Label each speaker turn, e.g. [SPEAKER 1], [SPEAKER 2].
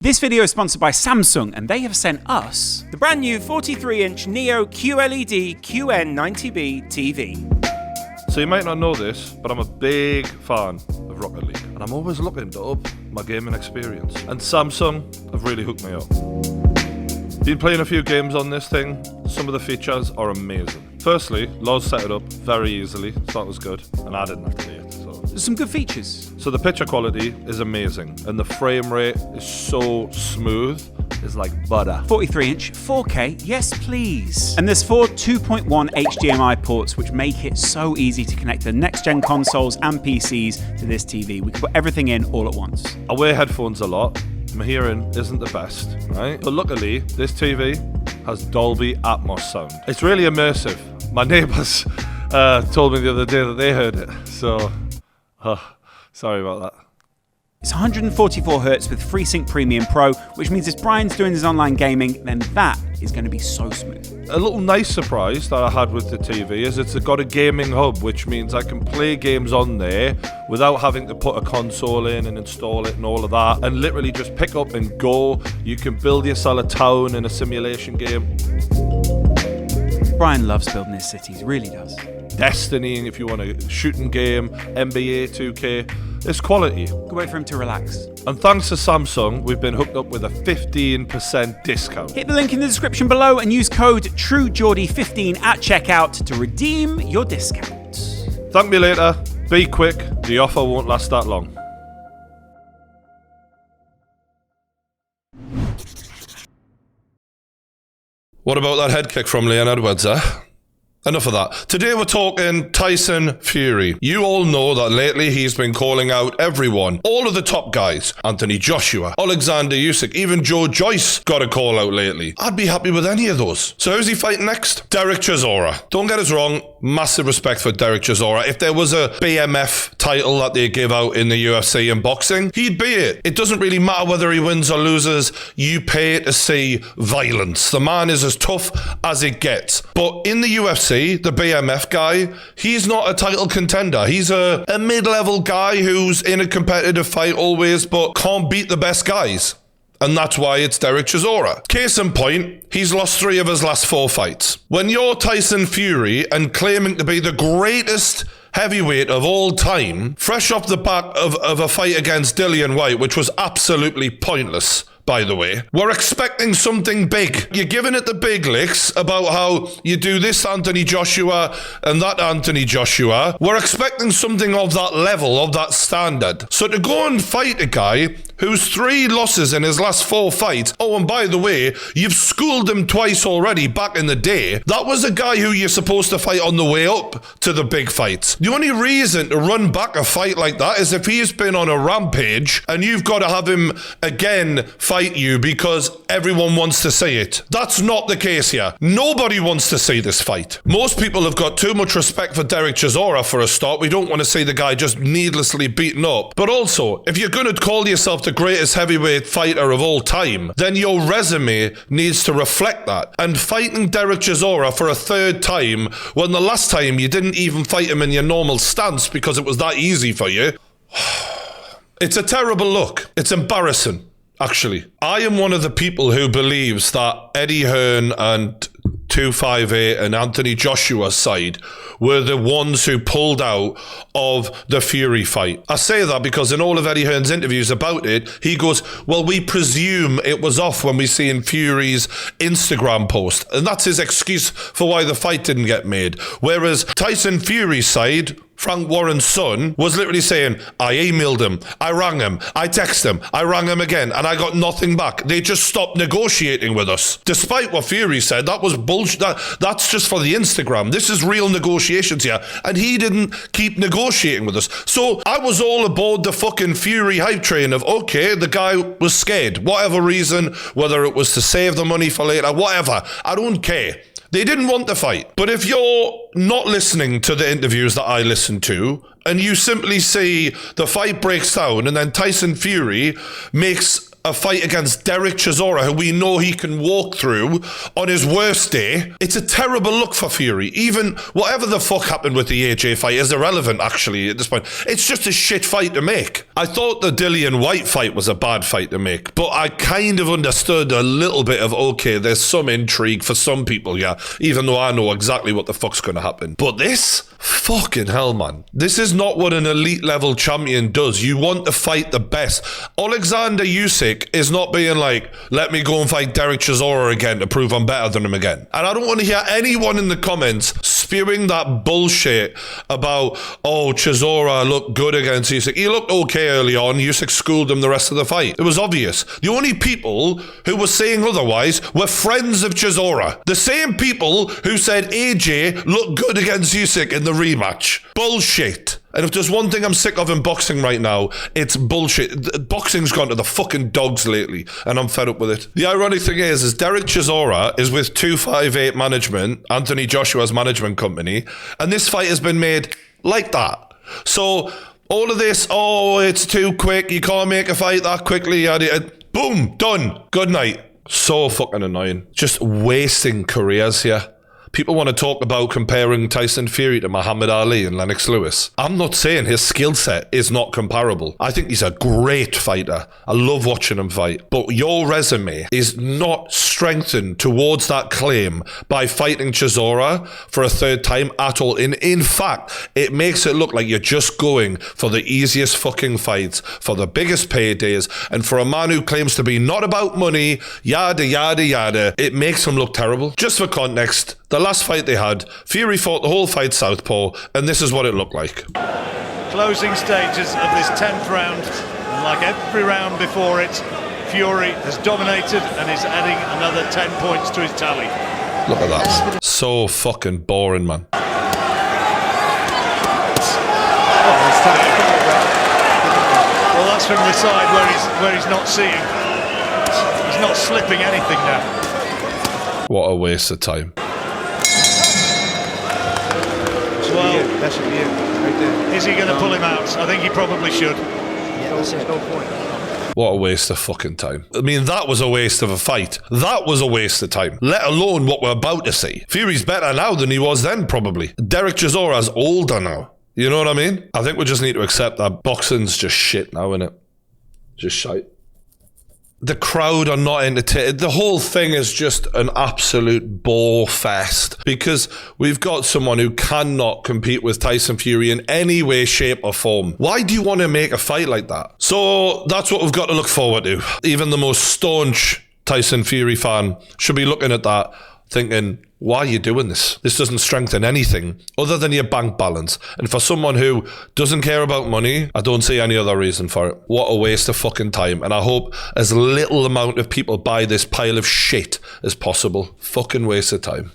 [SPEAKER 1] This video is sponsored by Samsung, and they have sent us the brand new 43-inch Neo QLED QN90B TV.
[SPEAKER 2] So you might not know this, but I'm a big fan of Rocket League, and I'm always looking to up my gaming experience. And Samsung have really hooked me up. Been playing a few games on this thing. Some of the features are amazing. Firstly, Loz set it up very easily, so that was good, and I didn't have to do it.
[SPEAKER 1] There's some good features.
[SPEAKER 2] So the picture quality is amazing, and the frame rate is so smooth. It's like butter.
[SPEAKER 1] 43-inch 4K, yes please. And there's 4 2.1 HDMI ports, which make it so easy to connect the next-gen consoles and PCs to this TV. We can put everything in all at once.
[SPEAKER 2] I wear headphones a lot. My hearing isn't the best, right? But luckily, this TV has Dolby Atmos sound. It's really immersive. My neighbours told me the other day that they heard it, so sorry about that.
[SPEAKER 1] It's 144 Hz with FreeSync Premium Pro, which means if Brian's doing his online gaming, then that is going to be so smooth.
[SPEAKER 2] A little nice surprise that I had with the TV is it's got a gaming hub, which means I can play games on there without having to put a console in and install it and all of that, and literally just pick up and go. You can build yourself a town in a simulation game.
[SPEAKER 1] Brian loves building his cities, really does.
[SPEAKER 2] Destiny, if you want a shooting game, NBA 2K, it's quality.
[SPEAKER 1] Good way for him to relax.
[SPEAKER 2] And thanks to Samsung, we've been hooked up with a 15% discount.
[SPEAKER 1] Hit the link in the description below and use code TrueGeordie15 at checkout to redeem your discount.
[SPEAKER 2] Thank me later. Be quick. The offer won't last that long. What about that head kick from Leon Edwards, eh? Enough of that. Today we're talking Tyson Fury. You all know that lately he's been calling out everyone, all of the top guys. Anthony Joshua, Alexander Usyk, even Joe Joyce got a call out lately. I'd be happy with any of those. So who's he fighting next? Derek Chisora. Don't get us wrong, massive respect for Derek Chisora. If there was a BMF title that they give out in the UFC and boxing, he'd be it. It doesn't really matter whether he wins or loses. You pay to see violence. The man is as tough as it gets. But in the UFC, the BMF guy, he's not a title contender. He's a mid-level guy who's in a competitive fight always, but can't beat the best guys. And that's why it's Derek Chisora. Case in point, he's lost 3 of his last 4 fights. When you're Tyson Fury and claiming to be the greatest heavyweight of all time, fresh off the back of a fight against Dillian White, which was absolutely pointless, by the way, we're expecting something big. You're giving it the big licks about how you do this Anthony Joshua and that Anthony Joshua. We're expecting something of that level, of that standard. So to go and fight a guy who's 3 losses in his last 4 fights, oh, and by the way, you've schooled him twice already back in the day. That was a guy who you're supposed to fight on the way up to the big fights. The only reason to run back a fight like that is if he's been on a rampage and you've got to have him again fight you because everyone wants to see it. That's not the case here. Nobody wants to see this fight. Most people have got too much respect for Derek Chisora for a start. We don't want to see the guy just needlessly beaten up. But also, if you're going to call yourself the greatest heavyweight fighter of all time, then your resume needs to reflect that. And fighting Derek Chisora for a 3rd time when the last time you didn't even fight him in your normal stance because it was that easy for you, it's a terrible look. It's embarrassing. Actually, I am one of the people who believes that Eddie Hearn and 258 and Anthony Joshua's side were the ones who pulled out of the Fury fight. I say that because in all of Eddie Hearn's interviews about it, he goes, well, we presume it was off when we see in Fury's Instagram post. And that's his excuse for why the fight didn't get made. Whereas Tyson Fury's side, Frank Warren's son, was literally saying, I emailed him, I rang him, I texted him, I rang him again, and I got nothing back. They just stopped negotiating with us. Despite what Fury said, that was bullshit. That's just for the Instagram. This is real negotiations here. And he didn't keep negotiating with us. So I was all aboard the fucking Fury hype train of, okay, the guy was scared. Whatever reason, whether it was to save the money for later, whatever. I don't care. They didn't want the fight. But if you're not listening to the interviews that I listened to, and you simply see the fight breaks down and then Tyson Fury makes a fight against Derek Chisora, who we know he can walk through on his worst day. It's a terrible look for Fury. Even whatever the fuck happened with the AJ fight is irrelevant, actually, at this point. It's just a shit fight to make. I thought the Dillian White fight was a bad fight to make, but I kind of understood a little bit of, okay, there's some intrigue for some people, yeah, even though I know exactly what the fuck's going to happen. But this? Fucking hell, man. This is not what an elite level champion does. You want to fight the best. Alexander Usyk is not being like, let me go and fight Derek Chisora again to prove I'm better than him again. And I don't want to hear anyone in the comments spewing that bullshit about, oh, Chisora looked good against Usyk. He looked okay early on. Usyk schooled him the rest of the fight. It was obvious. The only people who were saying otherwise were friends of Chisora. The same people who said AJ looked good against Usyk in the rematch. Bullshit. And if there's one thing I'm sick of in boxing right now, it's bullshit. Boxing's gone to the fucking dogs lately, and I'm fed up with it. The ironic thing is Derek Chisora is with 258 Management, Anthony Joshua's management company, and this fight has been made like that. So all of this, oh, it's too quick, you can't make a fight that quickly, boom, done, good night. So fucking annoying. Just wasting careers here. People want to talk about comparing Tyson Fury to Muhammad Ali and Lennox Lewis. I'm not saying his skill set is not comparable. I think he's a great fighter. I love watching him fight. But your resume is not strengthened towards that claim by fighting Chisora for a third time at all. In fact, it makes it look like you're just going for the easiest fucking fights, for the biggest paydays, and for a man who claims to be not about money, yada, yada, yada. It makes him look terrible. Just for context, the last fight they had, Fury fought the whole fight southpaw, and this is what it looked like.
[SPEAKER 3] Closing stages of this 10th round, and like every round before it, Fury has dominated and is adding another 10 points to his tally.
[SPEAKER 2] Look at that. So fucking boring, man.
[SPEAKER 3] Well, that's from the side where he's not seeing. He's not slipping anything now.
[SPEAKER 2] What a waste of time.
[SPEAKER 3] Well,
[SPEAKER 4] that should be it. Right there.
[SPEAKER 3] Is he going to pull him out? I think he probably should.
[SPEAKER 4] Yeah, that's it. No point.
[SPEAKER 2] What a waste of fucking time. I mean, that was a waste of a fight. That was a waste of time. Let alone what we're about to see. Fury's better now than he was then, probably. Derek Chisora's older now. You know what I mean? I think we just need to accept that boxing's just shit now, innit? Just shite. The crowd are not entertained. The whole thing is just an absolute bore fest because we've got someone who cannot compete with Tyson Fury in any way, shape or form. Why do you want to make a fight like that? So that's what we've got to look forward to. Even the most staunch Tyson Fury fan should be looking at that thinking, why are you doing this? This doesn't strengthen anything other than your bank balance. And for someone who doesn't care about money, I don't see any other reason for it. What a waste of fucking time. And I hope as little amount of people buy this pile of shit as possible. Fucking waste of time.